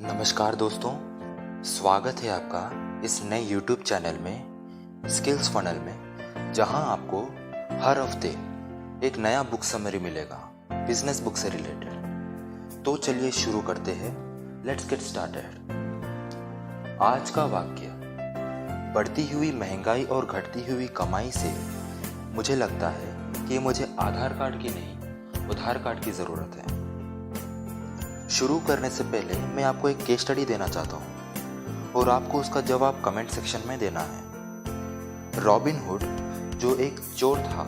नमस्कार दोस्तों, स्वागत है आपका इस नए YouTube चैनल में स्किल्स फनल में, जहां आपको हर हफ्ते एक नया बुक समरी मिलेगा बिजनेस बुक से रिलेटेड। तो चलिए शुरू करते हैं। Let's get started. आज का वाक्य: बढ़ती हुई महंगाई और घटती हुई कमाई से मुझे लगता है कि मुझे आधार कार्ड की नहीं, उधार कार्ड की ज़रूरत है। शुरू करने से पहले मैं आपको एक केस स्टडी देना चाहता हूँ और आपको उसका जवाब कमेंट सेक्शन में देना है। रॉबिन हुड, जो एक चोर था,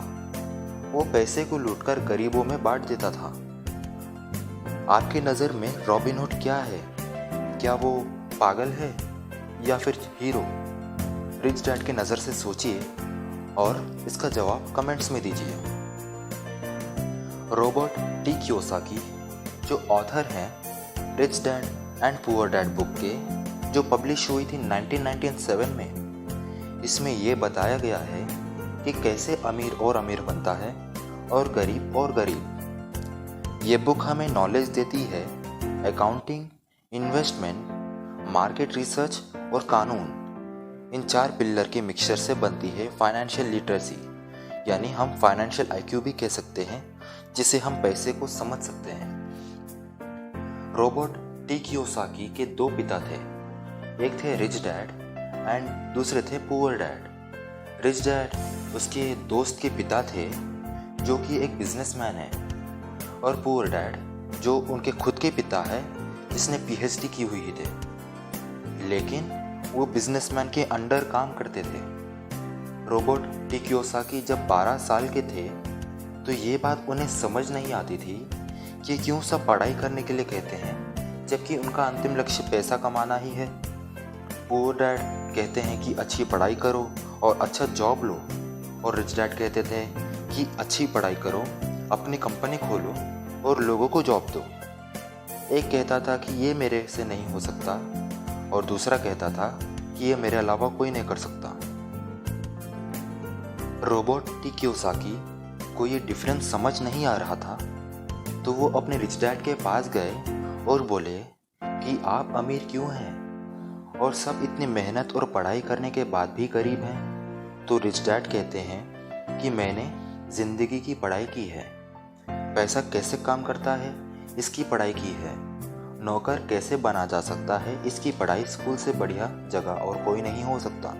वो पैसे को लूटकर गरीबों में बांट देता था। आपकी नज़र में रॉबिन हुड क्या है? क्या वो पागल है या फिर हीरो? रिच डैड की नज़र से सोचिए और इसका जवाब कमेंट्स में दीजिए। रॉबर्ट टी कियोसाकी, जो ऑथर हैं rich dad and poor dad book के, जो पब्लिश हुई थी 1997 में, इसमें ये बताया गया है कि कैसे अमीर और अमीर बनता है और गरीब। ये बुक हमें नॉलेज देती है अकाउंटिंग, इन्वेस्टमेंट, मार्केट रिसर्च और कानून। इन 4 पिल्लर के मिक्सचर से बनती है फाइनेंशियल लिटरेसी, यानी हम फाइनेंशियल आईक्यू भी कह सकते हैं, जिसे हम पैसे को समझ सकते हैं। रॉबर्ट टी कियोसाकी के 2 पिता थे, एक थे रिच डैड एंड दूसरे थे पुअर डैड। रिच डैड उसके दोस्त के पिता थे, जो कि एक बिजनेसमैन है, और पुअर डैड जो उनके खुद के पिता है, जिसने पीएचडी की हुई थे, लेकिन वो बिजनेसमैन के अंडर काम करते थे। रॉबर्ट टी कियोसाकी जब 12 साल के थे तो ये बात उन्हें समझ नहीं आती थी कि क्यों सब पढ़ाई करने के लिए कहते हैं, जबकि उनका अंतिम लक्ष्य पैसा कमाना ही है। पुअर डैड कहते हैं कि अच्छी पढ़ाई करो और अच्छा जॉब लो, और रिच डैड कहते थे कि अच्छी पढ़ाई करो, अपनी कंपनी खोलो और लोगों को जॉब दो। एक कहता था कि ये मेरे से नहीं हो सकता, और दूसरा कहता था कि ये मेरे अलावा कोई नहीं कर सकता। रॉबर्ट टी कियोसाकी को ये डिफरेंस समझ नहीं आ रहा था, तो वो अपने रिच डैड के पास गए और बोले कि आप अमीर क्यों हैं और सब इतनी मेहनत और पढ़ाई करने के बाद भी गरीब हैं? तो रिच डैड कहते हैं कि मैंने ज़िंदगी की पढ़ाई की है, पैसा कैसे काम करता है इसकी पढ़ाई की है, नौकर कैसे बना जा सकता है इसकी पढ़ाई स्कूल से बढ़िया जगह और कोई नहीं हो सकता।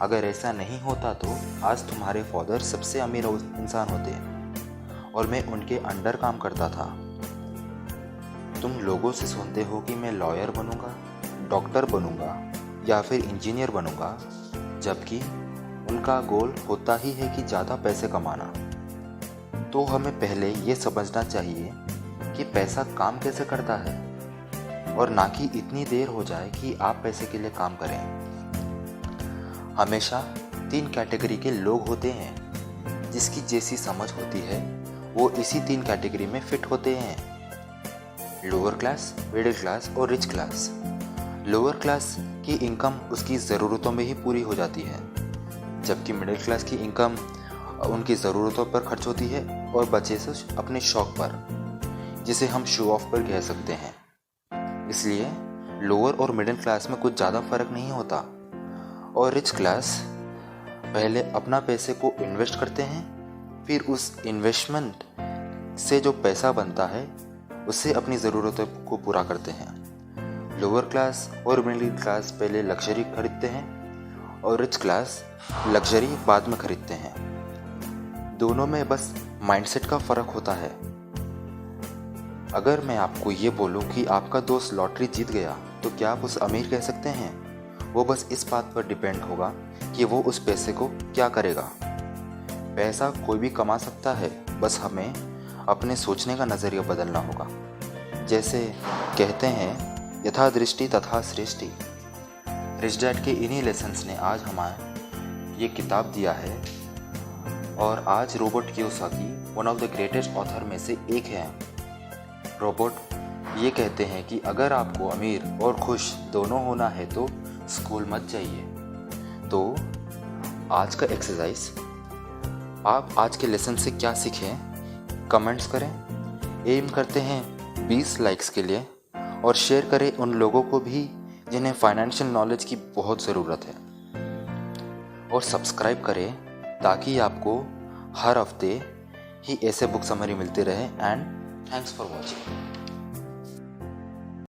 अगर ऐसा नहीं होता तो आज तुम्हारे फादर सबसे अमीर इंसान होते और मैं उनके अंडर काम करता था। तुम लोगों से सुनते हो कि मैं लॉयर बनूंगा, डॉक्टर बनूंगा या फिर इंजीनियर बनूंगा, जबकि उनका गोल होता ही है कि ज़्यादा पैसे कमाना। तो हमें पहले ये समझना चाहिए कि पैसा काम कैसे करता है, और ना कि इतनी देर हो जाए कि आप पैसे के लिए काम करें। हमेशा 3 कैटेगरी के लोग होते हैं, जिसकी जैसी समझ होती है वो इसी 3 कैटेगरी में फिट होते हैं: लोअर क्लास, मिडिल क्लास और रिच क्लास। लोअर क्लास की इनकम उसकी ज़रूरतों में ही पूरी हो जाती है, जबकि मिडिल क्लास की इनकम उनकी ज़रूरतों पर खर्च होती है और बचे से अपने शौक पर, जिसे हम शो ऑफ पर कह सकते हैं। इसलिए लोअर और मिडिल क्लास में कुछ ज़्यादा फर्क नहीं होता, और रिच क्लास पहले अपना पैसे को इन्वेस्ट करते हैं, फिर उस इन्वेस्टमेंट से जो पैसा बनता है उससे अपनी ज़रूरतों को पूरा करते हैं। लोअर क्लास और मिडिल क्लास पहले लग्जरी खरीदते हैं और रिच क्लास लग्जरी बाद में खरीदते हैं। दोनों में बस माइंडसेट का फ़र्क होता है। अगर मैं आपको ये बोलूँ कि आपका दोस्त लॉटरी जीत गया, तो क्या आप उसे अमीर कह सकते हैं? वो बस इस बात पर डिपेंड होगा कि वो उस पैसे को क्या करेगा। पैसा कोई भी कमा सकता है, बस हमें अपने सोचने का नज़रिया बदलना होगा। जैसे कहते हैं, यथा दृष्टि तथा सृष्टि। रिच डैड के इन्हीं लेसन्स ने आज हमें ये किताब दिया है, और आज Robert Kiyosaki one of the greatest author में से एक है। रॉबर्ट ये कहते हैं कि अगर आपको अमीर और खुश दोनों होना है तो स्कूल मत जाइए। तो आज का एक्सरसाइज, आप आज के लेसन से क्या सीखें कमेंट्स करें। एम करते हैं 20 लाइक्स के लिए, और शेयर करें उन लोगों को भी जिन्हें फाइनेंशियल नॉलेज की बहुत ज़रूरत है। और सब्सक्राइब करें ताकि आपको हर हफ्ते ही ऐसे बुक समरी मिलते रहे। And thanks for watching.